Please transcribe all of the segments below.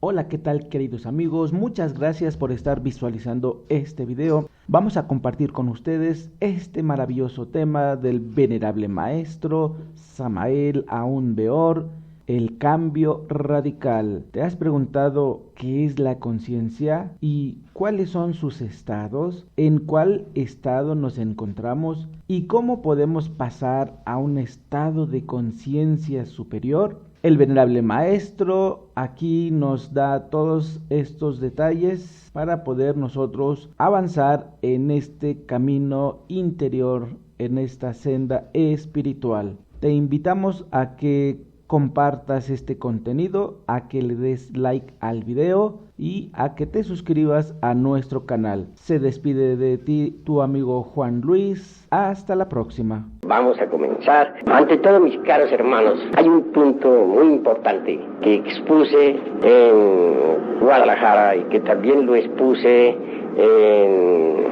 Hola, ¿qué tal queridos amigos? Muchas gracias por estar visualizando este video. Vamos a compartir con ustedes este maravilloso tema del venerable maestro Samael Aun Weor, el cambio radical. ¿Te has preguntado qué es la conciencia y cuáles son sus estados? ¿En cuál estado nos encontramos? ¿Y cómo podemos pasar a un estado de conciencia superior? El venerable maestro aquí nos da todos estos detalles para poder nosotros avanzar en este camino interior, en esta senda espiritual. Te invitamos a que compartas este contenido, a que le des like al video y a que te suscribas a nuestro canal. Se despide de ti tu amigo Juan Luis. Hasta la próxima. Vamos a comenzar. Ante todo, mis caros hermanos, hay un punto muy importante que expuse en Guadalajara y que también lo expuse en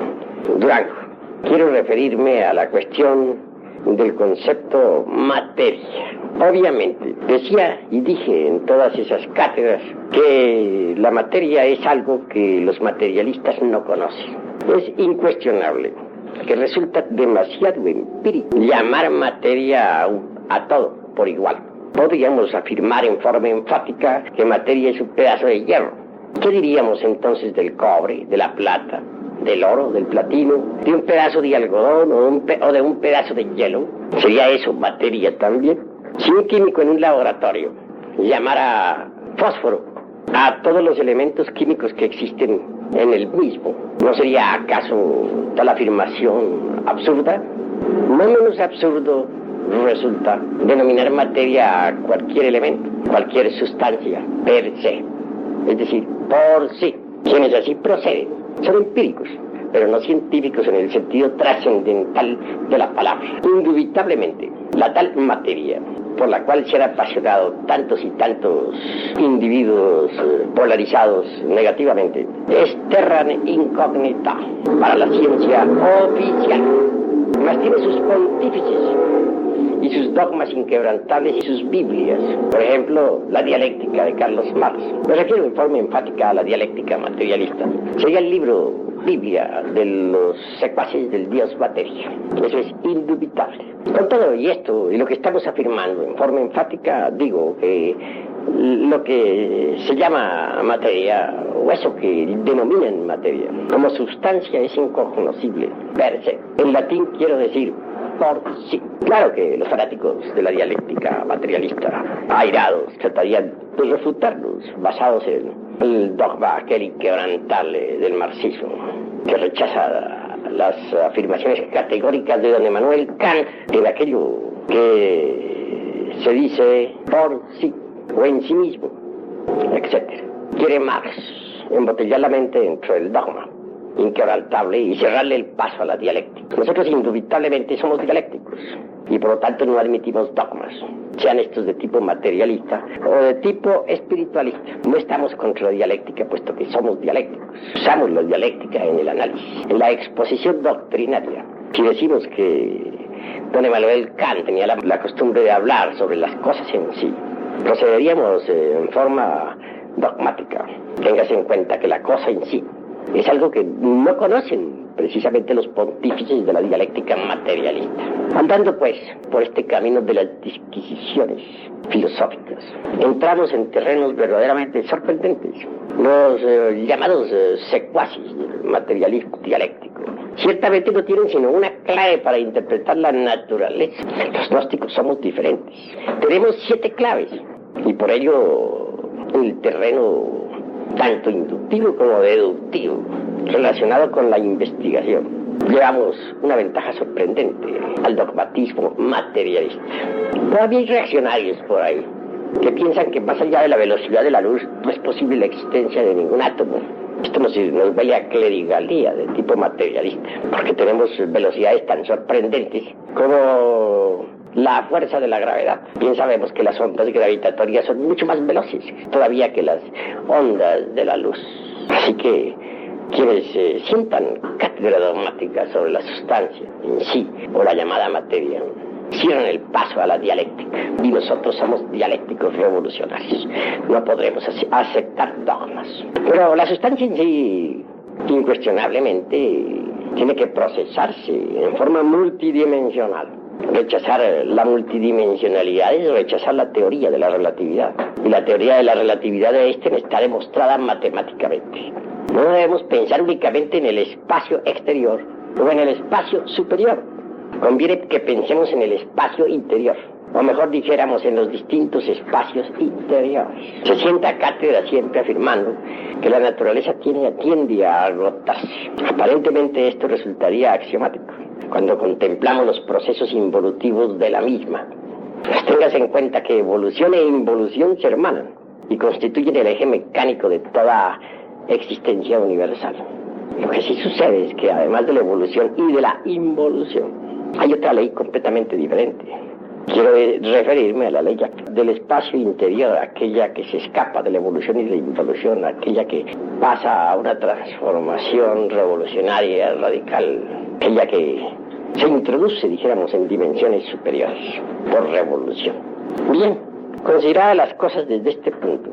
Durango. Quiero referirme a la cuestión del concepto materia. Obviamente, decía y dije en todas esas cátedras que la materia es algo que los materialistas no conocen. Es incuestionable que resulta demasiado empírico llamar materia a todo por igual. Podríamos afirmar en forma enfática que materia es un pedazo de hierro. ¿Qué diríamos entonces del cobre, de la plata, del oro, del platino, de un pedazo de algodón o de un pedazo de hielo? ¿Sería eso materia también? Si un químico en un laboratorio llamara fósforo a todos los elementos químicos que existen en el mismo, ¿no sería acaso tal afirmación absurda? No menos absurdo resulta denominar materia a cualquier elemento, cualquier sustancia per se, es decir, por sí. Quienes así proceden son empíricos, pero no científicos en el sentido trascendental de la palabra. Indubitablemente, la tal materia por la cual se han apasionado tantos y tantos individuos polarizados negativamente es terra incógnita para la ciencia oficial, mas tiene sus pontífices y sus dogmas inquebrantables y sus Biblias. Por ejemplo, la dialéctica de Carlos Marx. Me refiero en forma enfática a la dialéctica materialista. Sería el libro Biblia de los secuaces del dios materia. Eso es indubitable. Con todo y esto, y lo que estamos afirmando en forma enfática, digo que lo que se llama materia, o eso que denominan materia, como sustancia es incognoscible, per se. En latín quiero decir por sí. Claro que los fanáticos de la dialéctica materialista, airados, tratarían de refutarnos, basados en el dogma aquel inquebrantable del marxismo, que rechaza las afirmaciones categóricas de don Emmanuel Kant en aquello que se dice por sí o en sí mismo, etc. Quiere Marx embotellar la mente dentro del dogma inquebrantable y cerrarle el paso a la dialéctica. Nosotros indubitablemente somos dialécticos y por lo tanto no admitimos dogmas, sean estos de tipo materialista o de tipo espiritualista. No estamos contra la dialéctica, puesto que somos dialécticos. Usamos la dialéctica en el análisis, en la exposición doctrinaria. Si decimos que don Emmanuel Kant tenía la costumbre de hablar sobre las cosas en sí, procederíamos en forma dogmática. Téngase en cuenta que la cosa en sí es algo que no conocen precisamente los pontífices de la dialéctica materialista. Andando pues por este camino de las disquisiciones filosóficas, entramos en terrenos verdaderamente sorprendentes, los llamados secuaces del materialismo dialéctico. Ciertamente no tienen sino una clave para interpretar la naturaleza. Los gnósticos somos diferentes. Tenemos 7 claves y por ello el terreno tanto inductivo como deductivo, relacionado con la investigación, llevamos una ventaja sorprendente al dogmatismo materialista. Todavía hay reaccionarios por ahí que piensan que más allá de la velocidad de la luz no es posible la existencia de ningún átomo. Esto nos huele a clerigalía de tipo materialista, porque tenemos velocidades tan sorprendentes como la fuerza de la gravedad. Bien sabemos que las ondas gravitatorias son mucho más veloces todavía que las ondas de la luz. Así que quienes sientan cátedra dogmática sobre la sustancia en sí, o la llamada materia, cierran el paso a la dialéctica. Y nosotros somos dialécticos revolucionarios. No podremos aceptar dogmas. Pero la sustancia en sí, incuestionablemente, tiene que procesarse en forma multidimensional. Rechazar la multidimensionalidad es rechazar la teoría de la relatividad. Y la teoría de la relatividad de Einstein está demostrada matemáticamente. No debemos pensar únicamente en el espacio exterior o en el espacio superior. Conviene que pensemos en el espacio interior. O mejor dijéramos, en los distintos espacios interiores. Se sienta cátedra siempre afirmando que la naturaleza tiende a agotarse. Aparentemente esto resultaría axiomático cuando contemplamos los procesos involutivos de la misma. Pues tengas en cuenta que evolución e involución se hermanan y constituyen el eje mecánico de toda existencia universal. Lo que sí sucede es que además de la evolución y de la involución, hay otra ley completamente diferente. Quiero referirme a la ley del espacio interior, aquella que se escapa de la evolución y de la involución, aquella que pasa a una transformación revolucionaria, radical, aquella que se introduce, dijéramos, en dimensiones superiores por revolución. Bien, considerada las cosas desde este punto,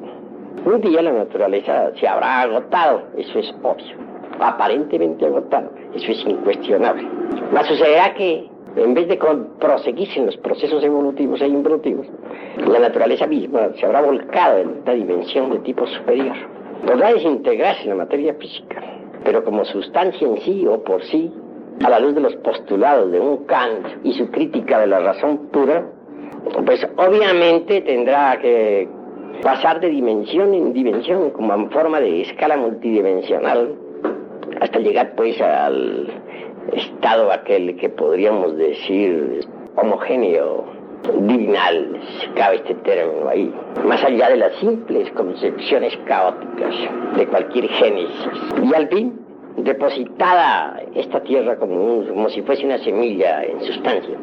un día la naturaleza se habrá agotado, eso es obvio, aparentemente agotado, eso es incuestionable. Mas sucederá que en vez de proseguirse en los procesos evolutivos e involutivos, la naturaleza misma se habrá volcado en una dimensión de tipo superior. Podrá desintegrarse en la materia física, pero como sustancia en sí o por sí, a la luz de los postulados de un Kant y su crítica de la razón pura, pues obviamente tendrá que pasar de dimensión en dimensión, como en forma de escala multidimensional, hasta llegar pues al estado aquel que podríamos decir homogéneo, divinal, si cabe este término ahí, más allá de las simples concepciones caóticas de cualquier génesis. Y al fin, depositada esta tierra como si fuese una semilla en sustancia,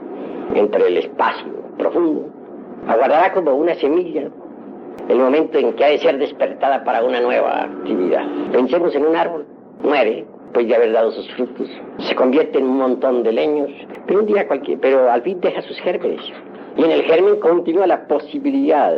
entre el espacio profundo, aguardará como una semilla el momento en que ha de ser despertada para una nueva actividad. Pensemos en un árbol, muere, pues de haber dado sus frutos, se convierte en un montón de leños, pero al fin deja sus gérmenes. Y en el germen continúa la posibilidad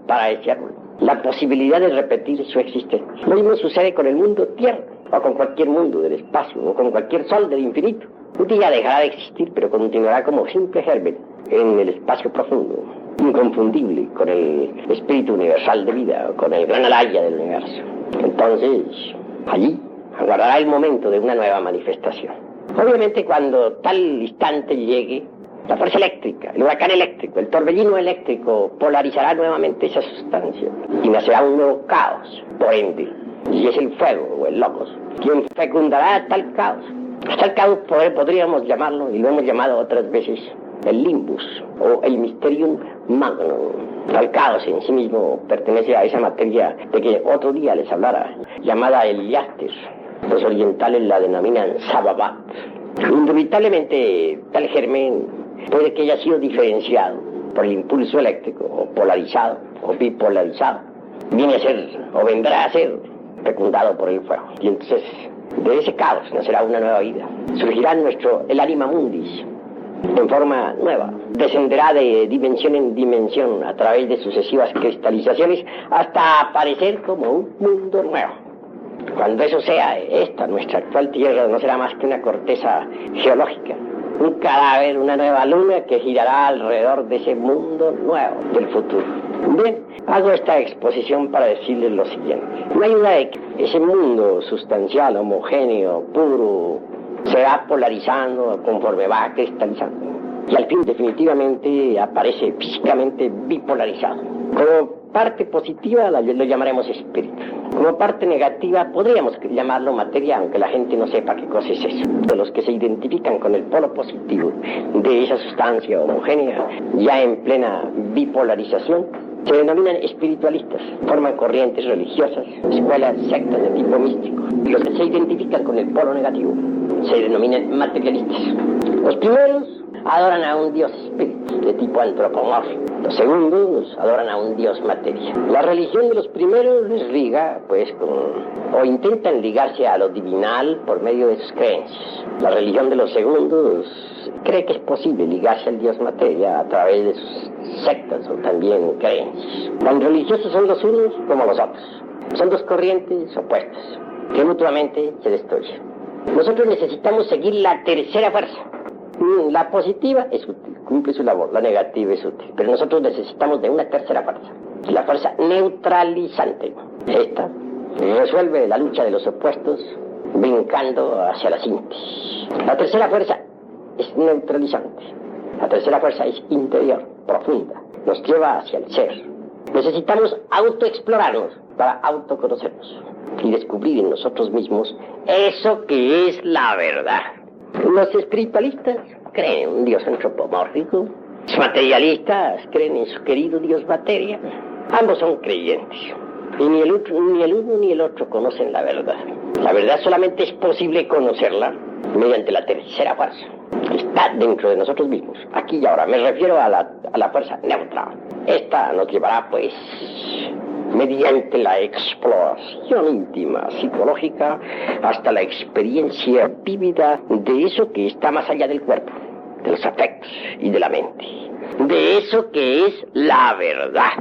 para ese árbol, la posibilidad de repetir su existencia. Lo mismo sucede con el mundo tierra, o con cualquier mundo del espacio, o con cualquier sol del infinito. Un día dejará de existir, pero continuará como simple germen en el espacio profundo, inconfundible con el espíritu universal de vida, con el gran alaya del universo. Entonces, allí aguardará el momento de una nueva manifestación. Obviamente cuando tal instante llegue, la fuerza eléctrica, el huracán eléctrico, el torbellino eléctrico polarizará nuevamente esa sustancia y nacerá un nuevo caos, por ende, y es el fuego o el logos quien fecundará tal caos. Tal caos podríamos llamarlo, y lo hemos llamado otras veces, el limbus o el mysterium magnum. Tal caos en sí mismo pertenece a esa materia de que otro día les hablara, llamada el Yastir. Los orientales la denominan Sababat. Indubitablemente tal germen puede que haya sido diferenciado por el impulso eléctrico, o polarizado, o bipolarizado. Viene a ser, o vendrá a ser, fecundado por el fuego. Y entonces, de ese caos nacerá una nueva vida. Surgirá el anima mundis, en forma nueva. Descenderá de dimensión en dimensión a través de sucesivas cristalizaciones hasta aparecer como un mundo nuevo. Cuando eso sea, nuestra actual Tierra no será más que una corteza geológica, un cadáver, una nueva luna que girará alrededor de ese mundo nuevo del futuro. Bien, hago esta exposición para decirles lo siguiente. No hay duda de que ese mundo sustancial, homogéneo, puro, se va polarizando conforme va cristalizando. Y al fin definitivamente aparece físicamente bipolarizado. Como parte positiva lo llamaremos espíritu. Como parte negativa podríamos llamarlo materia, aunque la gente no sepa qué cosa es eso. De los que se identifican con el polo positivo de esa sustancia homogénea, ya en plena bipolarización, se denominan espiritualistas, forman corrientes religiosas, escuelas, sectas de tipo místico. Y los que se identifican con el polo negativo se denominan materialistas. Los primeros adoran a un dios espíritu de tipo antropomórfico, Los segundos adoran a un dios materia. La religión de los primeros les liga, pues, o intentan ligarse a lo divinal por medio de sus creencias. La religión de los segundos cree que es posible ligarse al dios materia a través de sus sectas o también creencias. Tan religiosos son los unos como los otros. Son dos corrientes opuestas que mutuamente se destruyen. Nosotros necesitamos seguir la tercera fuerza. La positiva es útil, cumple su labor, la negativa es útil, pero nosotros necesitamos de una tercera fuerza, la fuerza neutralizante. Esta resuelve la lucha de los opuestos brincando hacia la síntesis. La tercera fuerza es neutralizante, la tercera fuerza es interior, profunda, nos lleva hacia el ser. Necesitamos autoexplorarnos para autoconocernos y descubrir en nosotros mismos eso que es la verdad. Los espiritualistas creen en un Dios antropomórfico. Los materialistas creen en su querido Dios materia. Ambos son creyentes. Y ni el uno ni el otro conocen la verdad. La verdad solamente es posible conocerla mediante la tercera fuerza, que está dentro de nosotros mismos, aquí y ahora. Me refiero a la fuerza neutral. Esta nos llevará, pues, mediante la exploración íntima, psicológica, hasta la experiencia vívida de eso que está más allá del cuerpo, de los afectos y de la mente, de eso que es la verdad.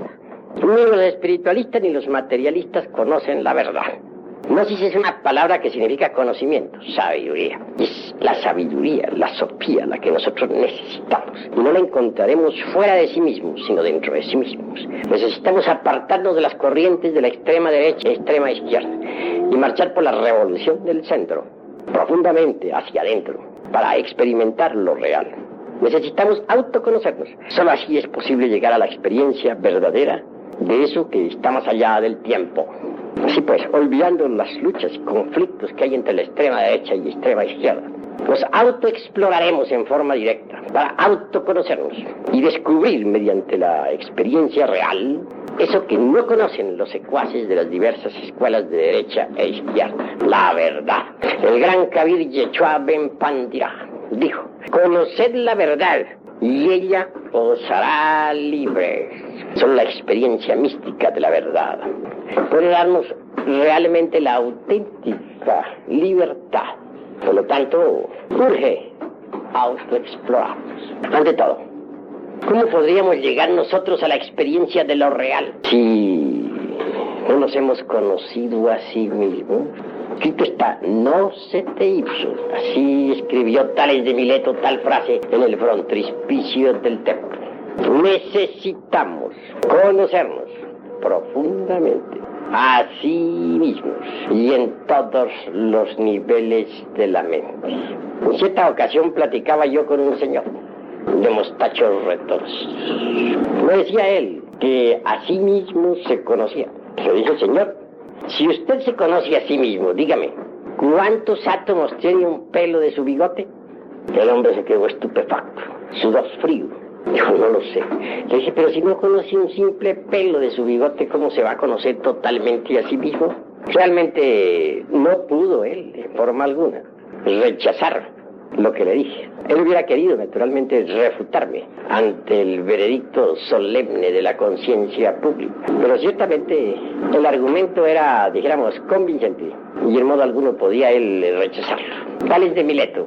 Ni los espiritualistas ni los materialistas conocen la verdad. Gnosis es una palabra que significa conocimiento, sabiduría. Es la sabiduría, la sopía, la que nosotros necesitamos. Y no la encontraremos fuera de sí mismos, sino dentro de sí mismos. Necesitamos apartarnos de las corrientes de la extrema derecha y extrema izquierda y marchar por la revolución del centro, profundamente hacia adentro, para experimentar lo real. Necesitamos autoconocernos. Solo así es posible llegar a la experiencia verdadera de eso que está más allá del tiempo. Así pues, olvidando las luchas y conflictos que hay entre la extrema derecha y extrema izquierda, nos autoexploraremos en forma directa para autoconocernos y descubrir mediante la experiencia real eso que no conocen los secuaces de las diversas escuelas de derecha e izquierda, la verdad. El gran Kabir Yeshua Ben Pandira dijo: conoced la verdad y ella os hará libres. Solo la experiencia mística de la verdad puede darnos realmente la auténtica libertad. Por lo tanto, urge autoexplorarnos. Ante todo, ¿cómo podríamos llegar nosotros a la experiencia de lo real si no nos hemos conocido a sí mismos? Escrito está: no sete ipso. Así escribió Tales de Mileto tal frase en el frontispicio del templo. Necesitamos conocernos profundamente a sí mismos y en todos los niveles de la mente. En cierta ocasión platicaba yo con un señor de mostachos retorcidos. Me decía él que a sí mismo se conocía. Le dije: señor, si usted se conoce a sí mismo, dígame, ¿cuántos átomos tiene un pelo de su bigote? El hombre se quedó estupefacto, sudó frío. Dijo: no lo sé. Le dije: pero si no conoce un simple pelo de su bigote, ¿cómo se va a conocer totalmente a sí mismo? Realmente no pudo él, de forma alguna, rechazar lo que le dije. Él hubiera querido, naturalmente, refutarme ante el veredicto solemne de la conciencia pública. Pero ciertamente el argumento era, dijéramos, convincente, y en modo alguno podía él rechazarlo. Tales de Mileto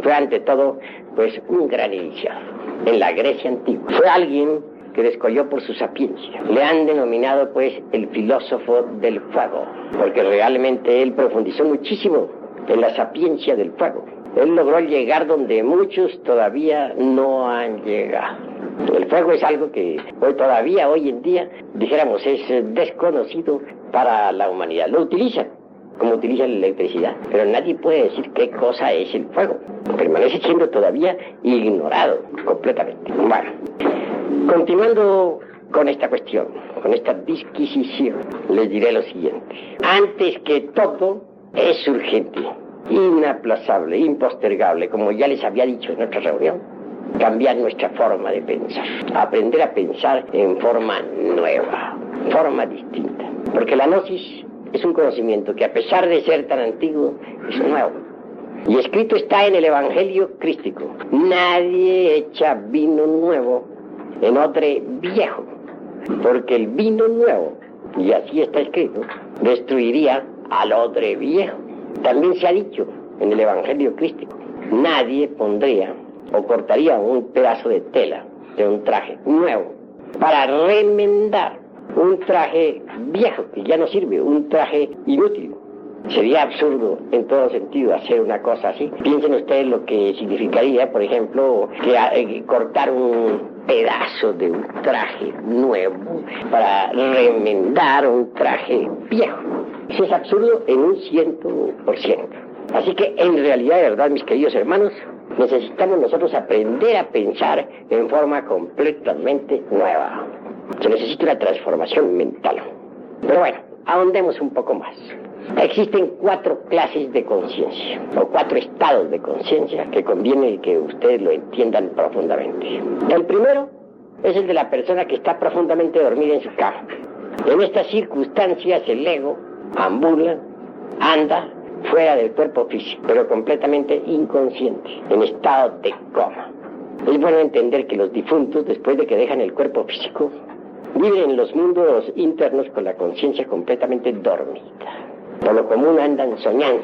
fue ante todo, pues, un gran iniciado en la Grecia antigua. Fue alguien que descolló por su sapiencia. Le han denominado, pues, el filósofo del fuego, porque realmente él profundizó muchísimo en la sapiencia del fuego. Él logró llegar donde muchos todavía no han llegado. El fuego es algo que hoy en día, dijéramos, es desconocido para la humanidad. Lo utilizan, como utilizan la electricidad, pero nadie puede decir qué cosa es el fuego. Permanece siendo todavía ignorado completamente. Bueno, continuando con esta cuestión, con esta disquisición, les diré lo siguiente. Antes que todo, es urgente, inaplazable, impostergable, como ya les había dicho en otra reunión, cambiar nuestra forma de pensar, aprender a pensar en forma nueva, forma distinta, porque la gnosis es un conocimiento que, a pesar de ser tan antiguo, es nuevo. Y escrito está en el Evangelio crístico: nadie echa vino nuevo en odre viejo, porque el vino nuevo, y así está escrito, destruiría al odre viejo. También se ha dicho en el Evangelio crístico, nadie pondría o cortaría un pedazo de tela de un traje nuevo para remendar un traje viejo que ya no sirve, un traje inútil. Sería absurdo en todo sentido hacer una cosa así. Piensen ustedes lo que significaría, por ejemplo, cortar un pedazo de un traje nuevo para remendar un traje viejo. Eso es absurdo en un 100%. Así que en realidad, de verdad, mis queridos hermanos, necesitamos nosotros aprender a pensar en forma completamente nueva. Se necesita una transformación mental. Pero bueno, ahondemos un poco más. Existen 4 clases de conciencia, o 4 estados de conciencia que conviene que ustedes lo entiendan profundamente. El primero es el de la persona que está profundamente dormida en su cama. En estas circunstancias el ego ambula, anda fuera del cuerpo físico, pero completamente inconsciente, en estado de coma. Es bueno entender que los difuntos, después de que dejan el cuerpo físico, viven en los mundos internos con la conciencia completamente dormida. Por lo común andan soñando,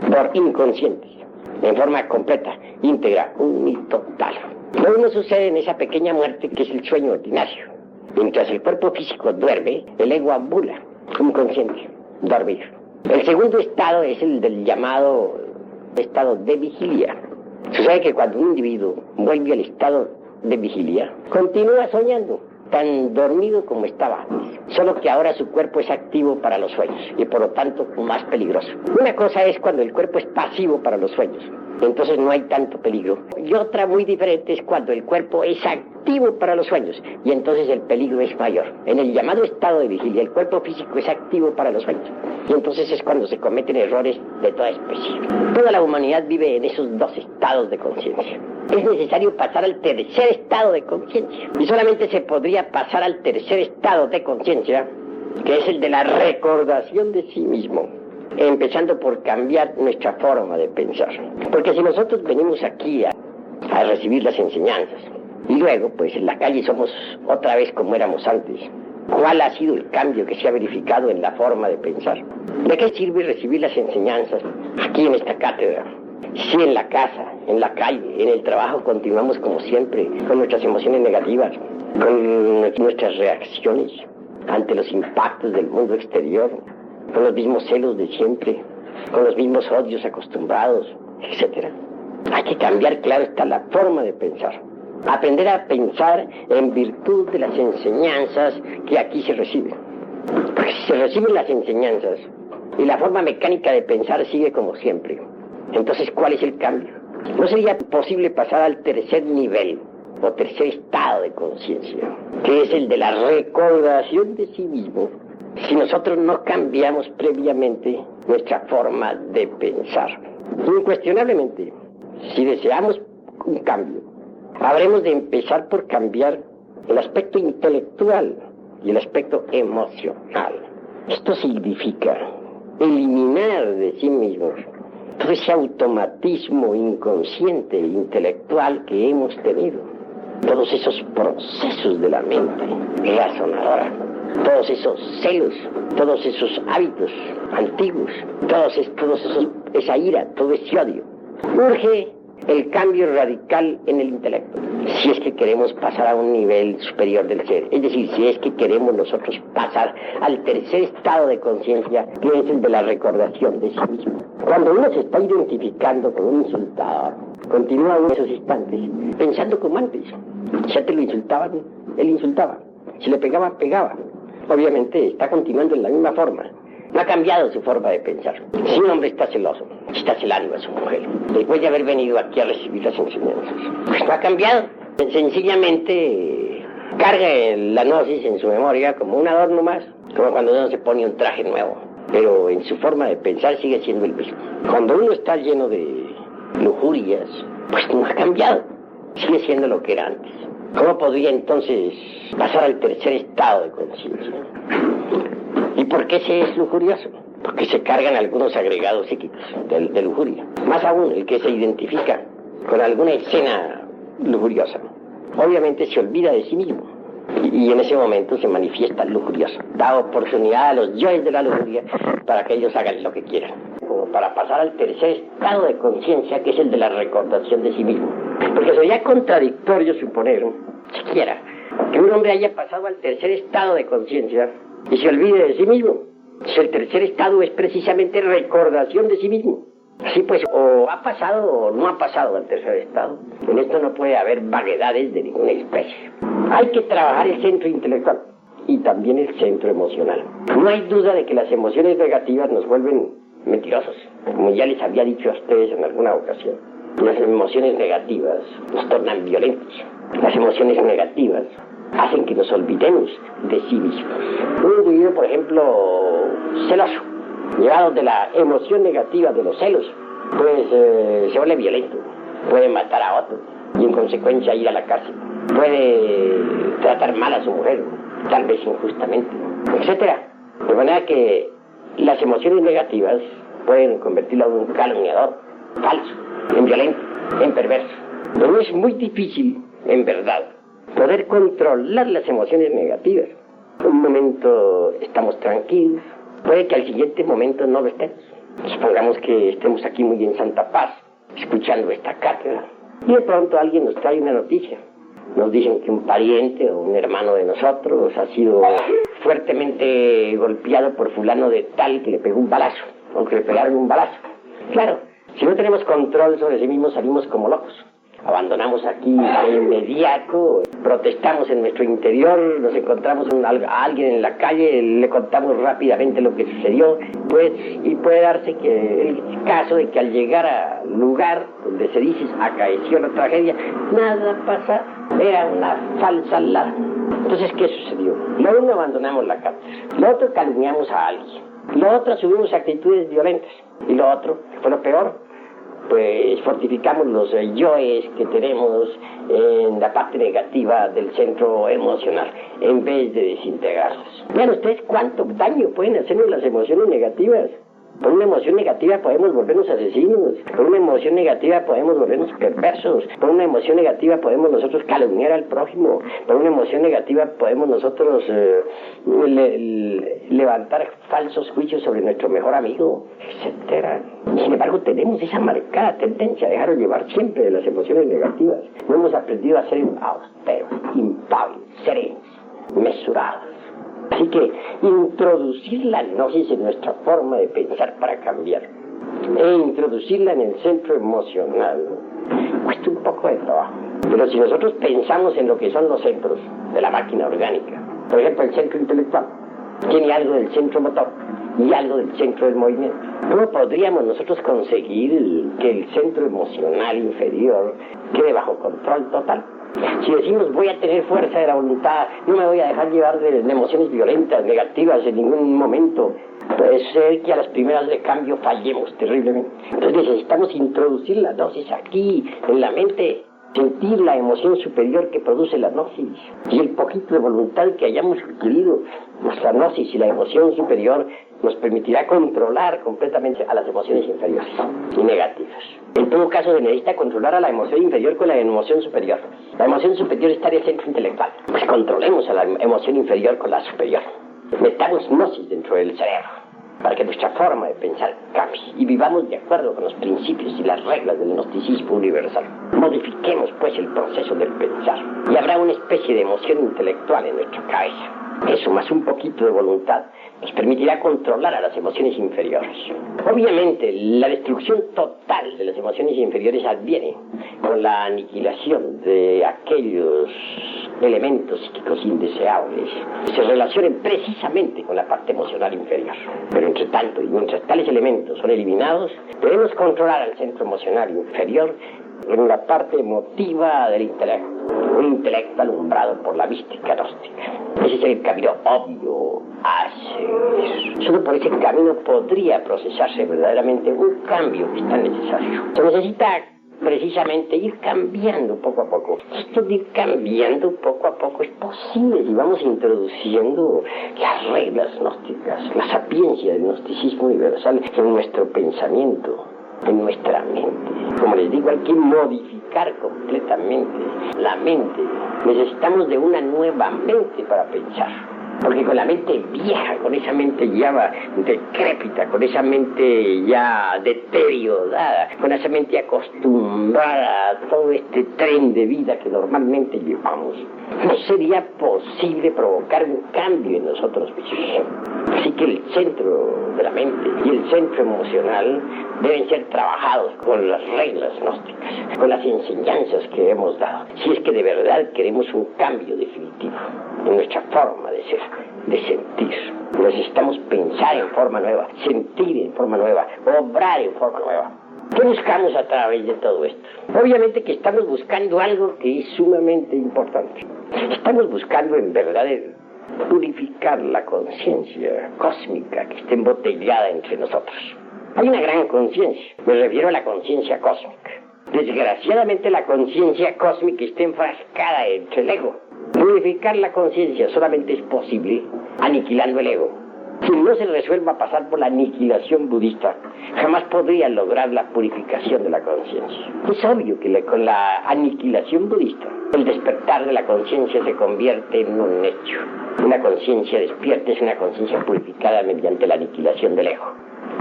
por inconscientes, en forma completa, íntegra, total. Lo mismo sucede en esa pequeña muerte que es el sueño ordinario. Mientras el cuerpo físico duerme, el ego ambula, inconsciente, dormido. El segundo estado es el del llamado estado de vigilia. Sucede que cuando un individuo vuelve al estado de vigilia, continúa soñando, tan dormido como estaba antes, solo que ahora su cuerpo es activo para los sueños y por lo tanto más peligroso. Una cosa es cuando el cuerpo es pasivo para los sueños, entonces no hay tanto peligro, y otra muy diferente es cuando el cuerpo es activo para los sueños y entonces el peligro es mayor. En el llamado estado de vigilia el cuerpo físico es activo para los sueños y entonces es cuando se cometen errores de toda especie. Toda la humanidad vive en esos 2 estados de conciencia. Es necesario pasar al tercer estado de conciencia y solamente se podría pasar al tercer estado de conciencia, que es el de la recordación de sí mismo, empezando por cambiar nuestra forma de pensar. Porque si nosotros venimos aquí a recibir las enseñanzas y luego pues en la calle somos otra vez como éramos antes, ¿cuál ha sido el cambio que se ha verificado en la forma de pensar? ¿De qué sirve recibir las enseñanzas aquí en esta cátedra si en la casa, en la calle, en el trabajo continuamos como siempre con nuestras emociones negativas, con nuestras reacciones ante los impactos del mundo exterior, con los mismos celos de siempre, con los mismos odios acostumbrados, etc.? Hay que cambiar, claro está, la forma de pensar. Aprender a pensar en virtud de las enseñanzas que aquí se reciben. Porque si se reciben las enseñanzas y la forma mecánica de pensar sigue como siempre, entonces ¿cuál es el cambio? ¿No sería posible pasar al tercer nivel o tercer estado de conciencia, que es el de la recordación de sí mismo, si nosotros no cambiamos previamente nuestra forma de pensar? Incuestionablemente, si deseamos un cambio, habremos de empezar por cambiar el aspecto intelectual y el aspecto emocional. Esto significa eliminar de sí mismos todo ese automatismo inconsciente e intelectual que hemos tenido, todos esos procesos de la mente razonadora, todos esos celos, todos esos hábitos antiguos, esa ira, todo ese odio. Urge el cambio radical en el intelecto, si es que queremos pasar a un nivel superior del ser, es decir, si es que queremos nosotros pasar al tercer estado de conciencia, que es el de la recordación de sí mismo. Cuando uno se está identificando con un insultador, continúa en esos instantes pensando como antes. Si antes lo insultaban, él insultaba, si le pegaban, pegaba. Obviamente está continuando en la misma forma. No ha cambiado su forma de pensar. Si un hombre está celoso, está celando a su mujer, después de haber venido aquí a recibir las enseñanzas, pues no ha cambiado. Sencillamente carga la gnosis en su memoria como un adorno más, como cuando uno se pone un traje nuevo, pero en su forma de pensar sigue siendo el mismo. Cuando uno está lleno de lujurias, pues no ha cambiado, sigue siendo lo que era antes. ¿Cómo podría entonces pasar al tercer estado de conciencia? ¿Y por qué se es lujurioso? Porque se cargan algunos agregados psíquicos de lujuria. Más aún, el que se identifica con alguna escena lujuriosa obviamente se olvida de sí mismo. Y en ese momento se manifiesta lujurioso. Da oportunidad a los yoes de la lujuria para que ellos hagan lo que quieran. Como para pasar al tercer estado de conciencia, que es el de la recordación de sí mismo. Porque sería contradictorio suponer, siquiera, que un hombre haya pasado al tercer estado de conciencia y se olvide de sí mismo. Si el tercer estado es precisamente recordación de sí mismo. Así pues, o ha pasado o no ha pasado al tercer estado. En esto no puede haber vaguedades de ninguna especie. Hay que trabajar el centro intelectual y también el centro emocional. No hay duda de que las emociones negativas nos vuelven mentirosos, como ya les había dicho a ustedes en alguna ocasión. Las emociones negativas nos tornan violentos. Las emociones negativas hacen que nos olvidemos de sí mismos. Un individuo, por ejemplo, celoso, llevado de la emoción negativa de los celos, pues se vuelve violento, puede matar a otro y en consecuencia ir a la cárcel, puede tratar mal a su mujer, tal vez injustamente, etcétera. De manera que las emociones negativas pueden convertirlo en un calumniador, falso, en violento, en perverso. Pero es muy difícil, en verdad, poder controlar las emociones negativas. Un momento estamos tranquilos, puede que al siguiente momento no lo estemos. Supongamos que estemos aquí muy en santa paz, escuchando esta cátedra, y de pronto alguien nos trae una noticia. Nos dicen que un pariente o un hermano de nosotros ha sido fuertemente golpeado por fulano de tal que le pegó un balazo, o que le pegaron un balazo. Claro, si no tenemos control sobre sí mismos, salimos como locos. Abandonamos aquí de inmediato, protestamos en nuestro interior, nos encontramos a alguien en la calle, le contamos rápidamente lo que sucedió, y puede darse que el caso de que al llegar al lugar donde se dice acaeció la tragedia, nada pasa, era una falsa alarma. Entonces, ¿qué sucedió? Lo uno, abandonamos la cátedra, lo otro, calumniamos a alguien, lo otro, subimos actitudes violentas, y lo otro, que fue lo peor, pues fortificamos los yoes que tenemos en la parte negativa del centro emocional, en vez de desintegrarlos. Vean ustedes cuánto daño pueden hacernos las emociones negativas. Por una emoción negativa podemos volvernos asesinos, por una emoción negativa podemos volvernos perversos, por una emoción negativa podemos nosotros calumniar al prójimo, por una emoción negativa podemos nosotros levantar falsos juicios sobre nuestro mejor amigo, etcétera. Sin embargo, tenemos esa marcada tendencia a dejarnos llevar siempre de las emociones negativas. No hemos aprendido a ser austeros, impávidos, serenos, mesurados. Así que introducir la gnosis en nuestra forma de pensar para cambiar e introducirla en el centro emocional cuesta un poco de trabajo. Pero si nosotros pensamos en lo que son los centros de la máquina orgánica, por ejemplo el centro intelectual tiene algo del centro motor y algo del centro del movimiento, ¿cómo podríamos nosotros conseguir que el centro emocional inferior quede bajo control total? Si decimos voy a tener fuerza de la voluntad, no me voy a dejar llevar de emociones violentas, negativas en ningún momento, puede ser que a las primeras de cambio fallemos terriblemente. Entonces necesitamos introducir la gnosis aquí, en la mente, sentir la emoción superior que produce la gnosis y el poquito de voluntad que hayamos adquirido. Nuestra gnosis y la emoción superior nos permitirá controlar completamente a las emociones inferiores y negativas. En todo caso, se necesita controlar a la emoción inferior con la emoción superior. La emoción superior está en el centro intelectual. Pues controlemos a la emoción inferior con la superior. Metamos gnosis dentro del cerebro para que nuestra forma de pensar cambie y vivamos de acuerdo con los principios y las reglas del gnosticismo universal. Modifiquemos pues el proceso del pensar y habrá una especie de emoción intelectual en nuestra cabeza. Eso más un poquito de voluntad nos permitirá controlar a las emociones inferiores. Obviamente, la destrucción total de las emociones inferiores adviene con la aniquilación de aquellos elementos psíquicos indeseables que se relacionen precisamente con la parte emocional inferior. Pero entre tanto, y mientras tales elementos son eliminados, debemos controlar al centro emocional inferior en la parte emotiva del intelecto, un intelecto alumbrado por la mística gnóstica. Ese es el camino obvio a seguir. Solo por ese camino podría procesarse verdaderamente un cambio que es tan necesario. Se necesita precisamente ir cambiando poco a poco. Esto de ir cambiando poco a poco es posible si vamos introduciendo las reglas gnósticas, la sapiencia del gnosticismo universal en nuestro pensamiento, en nuestra mente. Como les digo, hay que modificar purificar completamente la mente. Necesitamos de una nueva mente para pensar. Porque con la mente vieja, con esa mente ya decrépita, con esa mente ya deteriorada, con esa mente acostumbrada a todo este tren de vida que normalmente llevamos, no sería posible provocar un cambio en nosotros mismos. Así que el centro de la mente y el centro emocional deben ser trabajados con las reglas gnósticas, con las enseñanzas que hemos dado, si es que de verdad queremos un cambio definitivo en nuestra forma de ser, de sentir. Necesitamos pensar en forma nueva, sentir en forma nueva, obrar en forma nueva. ¿Qué buscamos a través de todo esto? Obviamente que estamos buscando algo que es sumamente importante. Estamos buscando en verdad purificar la conciencia cósmica que está embotellada entre nosotros. Hay una gran conciencia, me refiero a la conciencia cósmica. Desgraciadamente la conciencia cósmica está enfrascada entre el ego. Purificar la conciencia solamente es posible aniquilando el ego. Si no se resuelva a pasar por la aniquilación budista, jamás podría lograr la purificación de la conciencia. Es obvio que con la aniquilación budista, el despertar de la conciencia se convierte en un hecho. Una conciencia despierta es una conciencia purificada mediante la aniquilación del ego.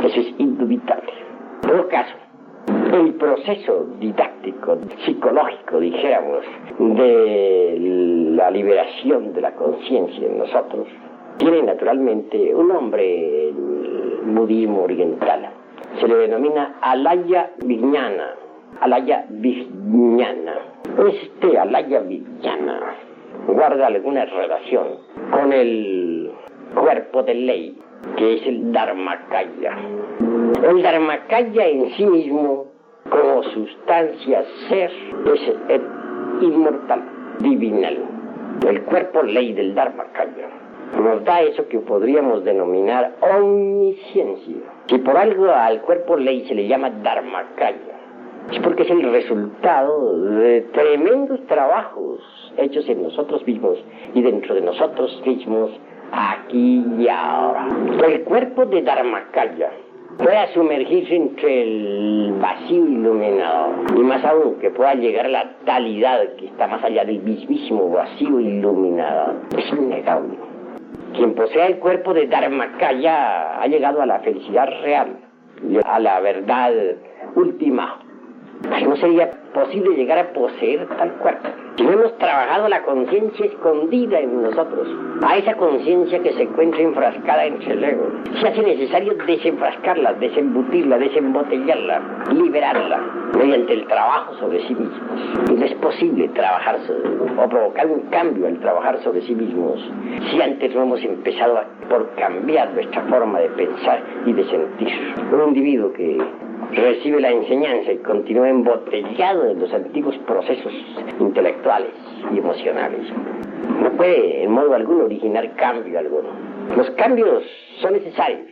Eso es indubitable. En todo caso, el proceso didáctico, psicológico, dijéramos, de la liberación de la conciencia en nosotros, tiene naturalmente un nombre en el budismo oriental. Se le denomina Alaya Vijnana. Alaya Vijnana. Este Alaya Vijnana guarda alguna relación con el cuerpo de ley, que es el Dharmakaya. El Dharmakaya en sí mismo, como sustancia ser, es inmortal, divinal. El cuerpo ley del Dharmakaya nos da eso que podríamos denominar omnisciencia. Si por algo al cuerpo ley se le llama Dharmakaya, es porque es el resultado de tremendos trabajos hechos en nosotros mismos y dentro de nosotros mismos, aquí y ahora. El cuerpo de Dharmakaya pueda sumergirse entre el vacío iluminado, y más aún que pueda llegar a la talidad que está más allá del mismísimo vacío iluminado, es innegable. Quien posea el cuerpo de Dharmakaya ha llegado a la felicidad real, a la verdad última. No sería posible llegar a poseer tal cuerpo si no hemos trabajado la conciencia escondida en nosotros, a esa conciencia que se encuentra enfrascada entre el ego. Se hace necesario desenfrascarla, desembutirla, desembotellarla, liberarla mediante el trabajo sobre sí mismos. Y no es posible trabajar o provocar un cambio al trabajar sobre sí mismos si antes no hemos empezado por cambiar nuestra forma de pensar y de sentir. Un individuo que recibe la enseñanza y continúa embotellado en los antiguos procesos intelectuales y emocionales, no puede en modo alguno originar cambio alguno. Los cambios son necesarios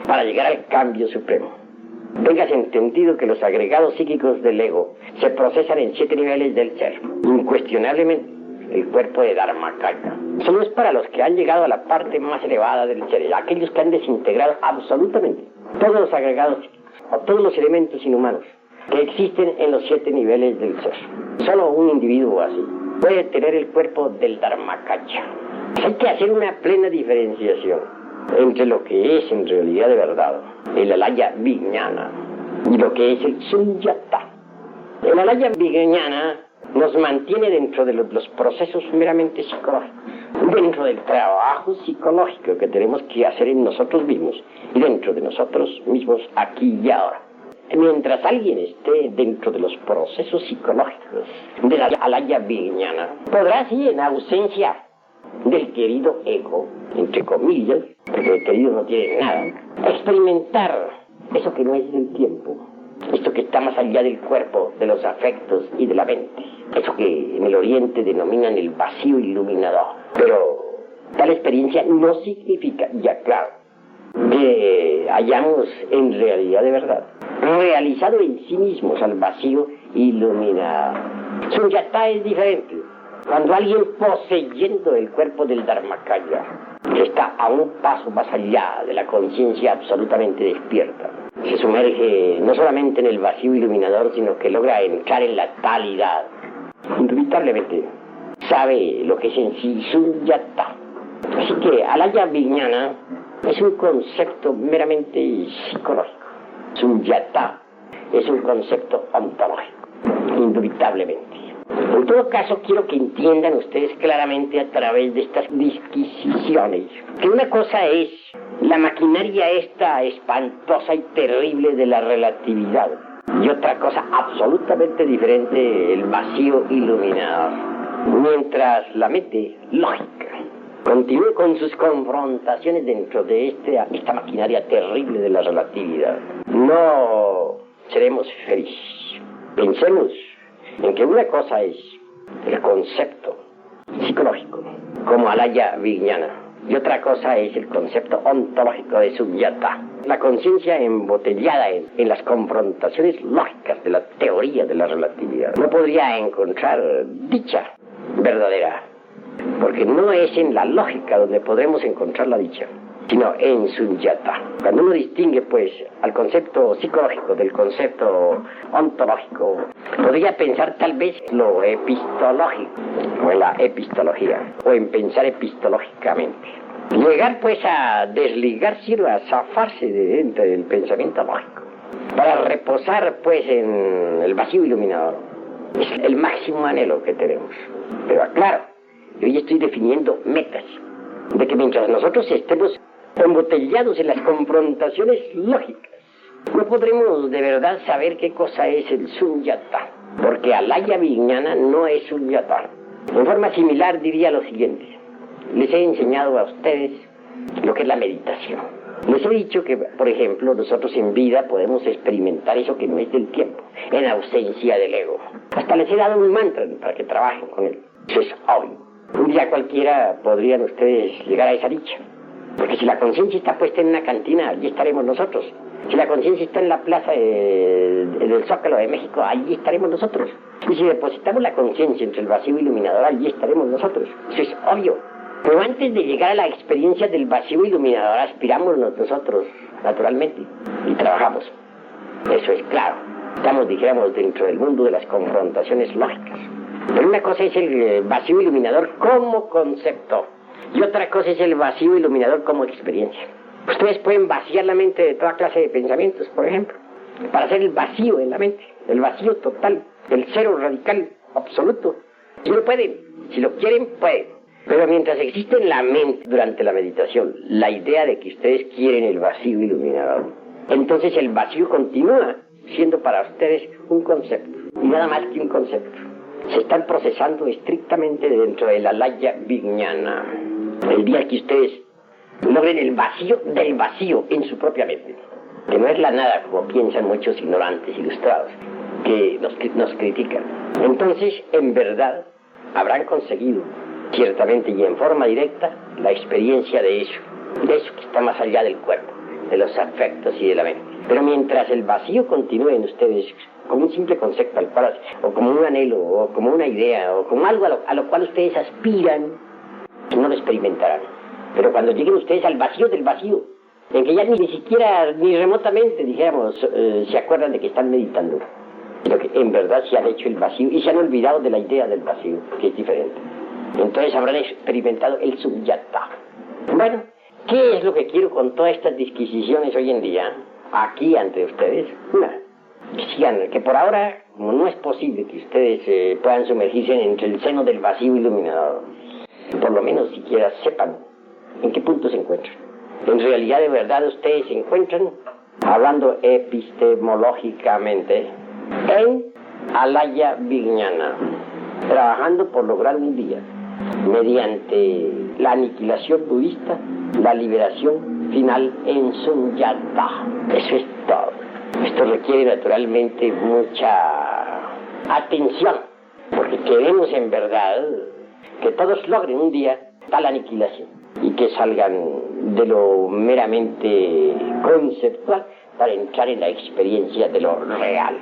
para llegar al cambio supremo. Tengas entendido que los agregados psíquicos del ego se procesan en 7 niveles del ser. Incuestionablemente, el cuerpo de Dharmakaya solo es para los que han llegado a la parte más elevada del ser, aquellos que han desintegrado absolutamente todos los agregados psíquicos o todos los elementos inhumanos que existen en los 7 niveles del ser. Solo un individuo así puede tener el cuerpo del Dharmakaya. Hay que hacer una plena diferenciación entre lo que es en realidad de verdad el Alaya Vijnana y lo que es el Sunyata. El Alaya Vijnana nos mantiene dentro de los procesos meramente psicológicos, dentro del trabajo psicológico que tenemos que hacer en nosotros mismos y dentro de nosotros mismos aquí y ahora. Mientras alguien esté dentro de los procesos psicológicos de la Alaya Vijnana, podrá así, en ausencia del querido ego, entre comillas, porque el querido no tiene nada, experimentar eso que no es del tiempo, esto que está más allá del cuerpo, de los afectos y de la mente, eso que en el oriente denominan el vacío iluminador. Pero tal experiencia no significa, ya claro, que hayamos en realidad de verdad realizado en sí mismos al vacío iluminado. Sunyata es diferente. Cuando alguien poseyendo el cuerpo del Dharmakaya está a un paso más allá de la conciencia absolutamente despierta, se sumerge no solamente en el vacío iluminador, sino que logra entrar en la talidad. Indubitablemente sabe lo que es en sí Sunyata. Así que Alaya Vijnana es un concepto meramente psicológico. Sunyata es un concepto ontológico, indubitablemente. En todo caso, quiero que entiendan ustedes claramente a través de estas disquisiciones que una cosa es la maquinaria esta espantosa y terrible de la relatividad y otra cosa absolutamente diferente, el vacío iluminador. Mientras la mente lógica continúe con sus confrontaciones dentro de esta maquinaria terrible de la relatividad, no seremos felices. Pensemos en que una cosa es el concepto psicológico, como Alaya Vijnana, y otra cosa es el concepto ontológico de Sunyata. La conciencia embotellada en las confrontaciones lógicas de la teoría de la relatividad no podría encontrar dicha verdadera, porque no es en la lógica donde podremos encontrar la dicha, sino en Sunyata. Cuando uno distingue, pues, al concepto psicológico del concepto ontológico, podría pensar tal vez lo epistológico, o en la epistología, o en pensar epistológicamente. Llegar, pues, a desligarse, a zafarse de dentro del pensamiento lógico, para reposar, pues, en el vacío iluminador. Es el máximo anhelo que tenemos. Pero, claro, yo ya estoy definiendo metas, de que mientras nosotros estemos embotellados en las confrontaciones lógicas, no podremos de verdad saber qué cosa es el Sunyata, porque Alaya Vijnana no es Sunyata. En forma similar diría lo siguiente: les he enseñado a ustedes lo que es la meditación. Les he dicho que, por ejemplo, nosotros en vida podemos experimentar eso que no es del tiempo, en ausencia del ego. Hasta les he dado un mantra para que trabajen con él. Eso es obvio. Un día cualquiera podrían ustedes llegar a esa dicha. Porque si la conciencia está puesta en una cantina, allí estaremos nosotros. Si la conciencia está en la plaza del Zócalo de México, allí estaremos nosotros. Y si depositamos la conciencia entre el vacío iluminador, allí estaremos nosotros. Eso es obvio. Pero antes de llegar a la experiencia del vacío iluminador, aspiramos nosotros, naturalmente, y trabajamos. Eso es claro. Estamos, dijéramos, dentro del mundo de las confrontaciones lógicas. Pero una cosa es el vacío iluminador como concepto, y otra cosa es el vacío iluminador como experiencia. Ustedes pueden vaciar la mente de toda clase de pensamientos, por ejemplo, para hacer el vacío en la mente, el vacío total, el cero radical, absoluto. Si lo pueden, si lo quieren, pueden. Pero mientras existe en la mente durante la meditación la idea de que ustedes quieren el vacío iluminador, entonces el vacío continúa siendo para ustedes un concepto, y nada más que un concepto. Se están procesando estrictamente dentro de la Alaya Vijnana. El día que ustedes logren el vacío del vacío en su propia mente, que no es la nada como piensan muchos ignorantes ilustrados que nos critican, entonces en verdad habrán conseguido ciertamente y en forma directa la experiencia de eso que está más allá del cuerpo, de los afectos y de la mente. Pero mientras el vacío continúe en ustedes como un simple concepto al cual, o como un anhelo, o como una idea, o como algo a lo cual ustedes aspiran, no lo experimentarán. Pero cuando lleguen ustedes al vacío del vacío, en que ya ni siquiera, ni remotamente, dijéramos, se acuerdan de que están meditando, sino que en verdad se han hecho el vacío y se han olvidado de la idea del vacío, que es diferente. Entonces habrán experimentado el Sunyata. Bueno, ¿qué es lo que quiero con todas estas disquisiciones hoy en día, aquí ante ustedes? Que por ahora, como no es posible que ustedes puedan sumergirse entre el seno del vacío iluminador, por lo menos siquiera sepan en qué punto se encuentran. En realidad, de verdad, ustedes se encuentran, hablando epistemológicamente, en Alaya Vijnana, trabajando por lograr un día, mediante la aniquilación budista, la liberación final en Sunyata. Eso es todo. Esto requiere naturalmente mucha atención, porque queremos en verdad que todos logren un día tal aniquilación y que salgan de lo meramente conceptual para entrar en la experiencia de lo real.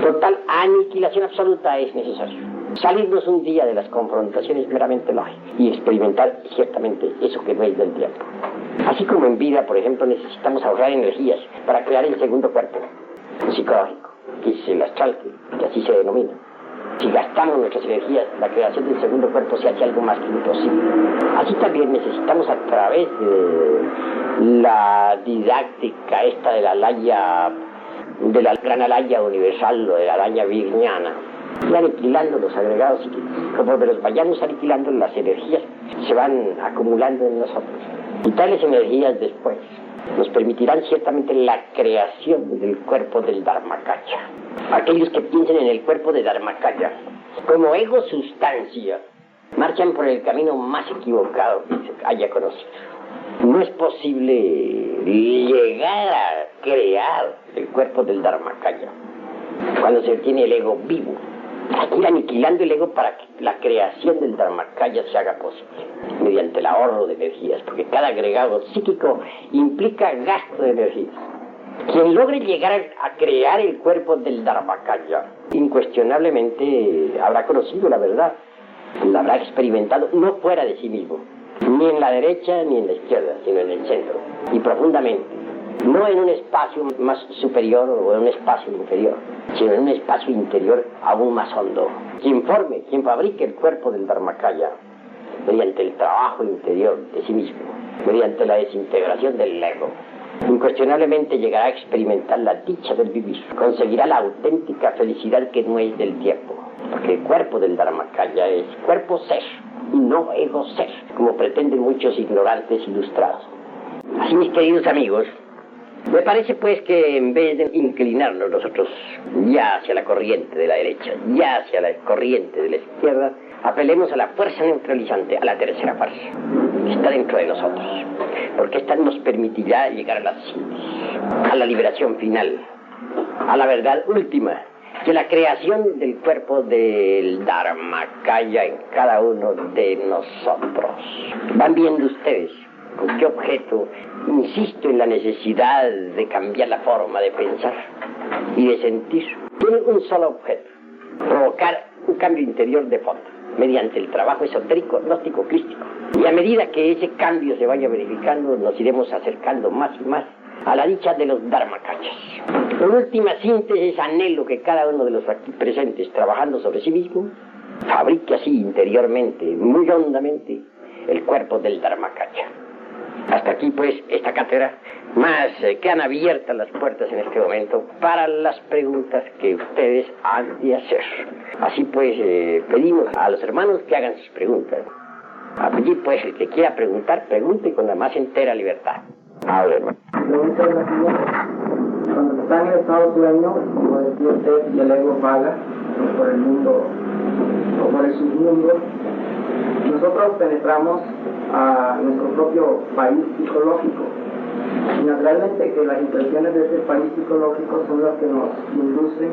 Total aniquilación absoluta es necesario. Salirnos un día de las confrontaciones meramente lógicas y experimentar ciertamente eso que no es del tiempo. Así Así como en vida, por ejemplo, necesitamos ahorrar energías para crear el segundo cuerpo psicológico, que es el astral, que así se denomina. Si gastamos nuestras energías, la creación del segundo cuerpo se hace algo más que imposible. Así también necesitamos, a través de la didáctica esta de la gran alaya universal, o de la alaya virginiana, ir aniquilando los agregados psíquicos. Como los vayamos aniquilando, las energías se van acumulando en nosotros. Y tales energías después nos permitirán ciertamente la creación del cuerpo del Dharmakaya. Aquellos que piensen en el cuerpo de Dharmakaya como ego sustancia marchan por el camino más equivocado que se haya conocido. No es posible llegar a crear el cuerpo del Dharmakaya cuando se tiene el ego vivo. Hay que ir aniquilando el ego para que la creación del Dharmakaya se haga posible, mediante el ahorro de energías, porque cada agregado psíquico implica gasto de energías. Quien logre llegar a crear el cuerpo del Dharmakaya, incuestionablemente habrá conocido la verdad, la habrá experimentado no fuera de sí mismo, ni en la derecha ni en la izquierda, sino en el centro, y profundamente, no en un espacio más superior o en un espacio inferior, sino en un espacio interior aún más hondo. Quien fabrique el cuerpo del Dharmakaya, mediante el trabajo interior de sí mismo, mediante la desintegración del ego, incuestionablemente llegará a experimentar la dicha del vivir, conseguirá la auténtica felicidad que no es del tiempo, porque el cuerpo del Dharmakaya es cuerpo ser y no ego ser, como pretenden muchos ignorantes ilustrados. Así, mis queridos amigos, me parece pues que en vez de inclinarnos nosotros ya hacia la corriente de la derecha, ya hacia la corriente de la izquierda, apelemos a la fuerza neutralizante, a la tercera fuerza, que está dentro de nosotros, porque esta nos permitirá llegar a la síntesis, a la liberación final, a la verdad última, que la creación del cuerpo del Dharmakaya en cada uno de nosotros. Van viendo ustedes con qué objeto insisto en la necesidad de cambiar la forma de pensar y de sentir. Tiene un solo objeto: provocar un cambio interior de fondo, mediante el trabajo esotérico, gnóstico, crístico. Y a medida que ese cambio se vaya verificando, nos iremos acercando más y más a la dicha de los Dharmakayas. En última síntesis, anhelo que cada uno de los aquí presentes, trabajando sobre sí mismo, fabrique así interiormente, muy hondamente, el cuerpo del Dharmakaya. Hasta aquí pues esta cátedra, más quedan abiertas las puertas en este momento para las preguntas que ustedes han de hacer. Así pues pedimos a los hermanos que hagan sus preguntas. Allí pues el que quiera preguntar, pregunte con la más entera libertad. A ver, hermano. Pregunta es la siguiente. Cuando está en el estado sueño, como decía usted, y el ego vaga por el mundo o por el submundo, nosotros penetramos a nuestro propio país psicológico. Y naturalmente que las impresiones de ese país psicológico son las que nos inducen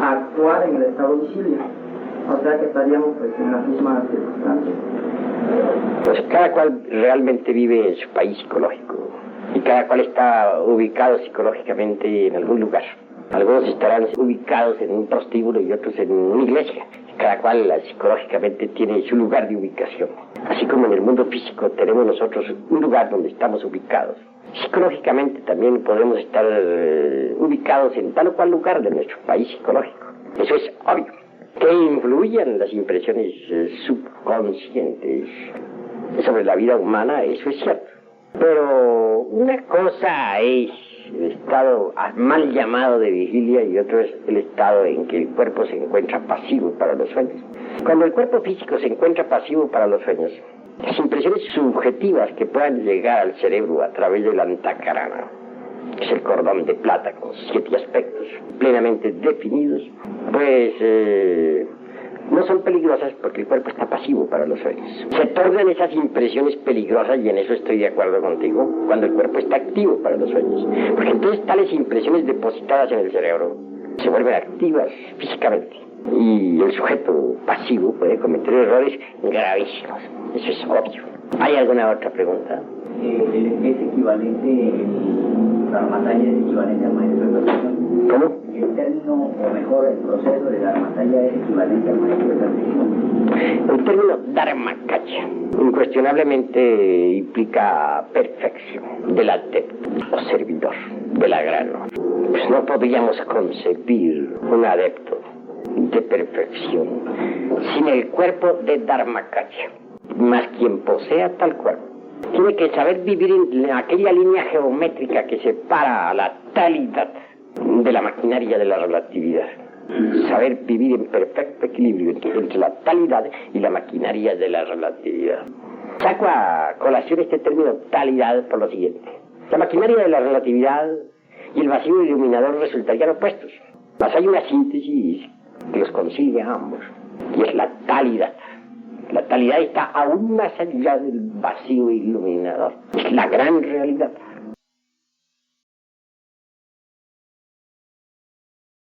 a actuar en el estado vigilia. O sea que estaríamos pues en las mismas circunstancias. Pues cada cual realmente vive en su país psicológico y cada cual está ubicado psicológicamente en algún lugar. Algunos estarán ubicados en un prostíbulo y otros en una iglesia. Cada cual psicológicamente tiene su lugar de ubicación. Así como en el mundo físico tenemos nosotros un lugar donde estamos ubicados, psicológicamente también podemos estar ubicados en tal o cual lugar de nuestro país psicológico. Eso es obvio. Que influyan las impresiones subconscientes sobre la vida humana, eso es cierto. Pero una cosa es el estado mal llamado de vigilia y otro es el estado en que el cuerpo se encuentra pasivo para los sueños. Cuando el cuerpo físico se encuentra pasivo para los sueños, las impresiones subjetivas que puedan llegar al cerebro a través del antakarana, que es el cordón de plata con 7 aspectos plenamente definidos, pues no son peligrosas porque el cuerpo está pasivo para los sueños. Se tornan esas impresiones peligrosas, y en eso estoy de acuerdo contigo, cuando el cuerpo está activo para los sueños. Porque entonces tales impresiones depositadas en el cerebro se vuelven activas físicamente. Y el sujeto pasivo puede cometer errores gravísimos. Eso es obvio. ¿Hay alguna otra pregunta? ¿Es equivalente, el Dharmakaya es equivalente al maestro de perfección? ¿Cómo? El término, o mejor, el proceso de Dharmakaya es equivalente al maestro de perfección. El término Dharmakaya incuestionablemente implica perfección del adepto o servidor del agrano. Pues no podríamos concebir un adepto de perfección sin el cuerpo de Dharmakaya, más quien posea tal cuerpo. Tiene que saber vivir en aquella línea geométrica que separa a la talidad de la maquinaria de la relatividad. Saber vivir en perfecto equilibrio entre la talidad y la maquinaria de la relatividad. Saco a colación este término talidad por lo siguiente. La maquinaria de la relatividad y el vacío iluminador resultarían opuestos. Mas hay una síntesis que los concilia a ambos, y es la talidad. La talidad está aún más allá del vacío iluminador. Es la gran realidad.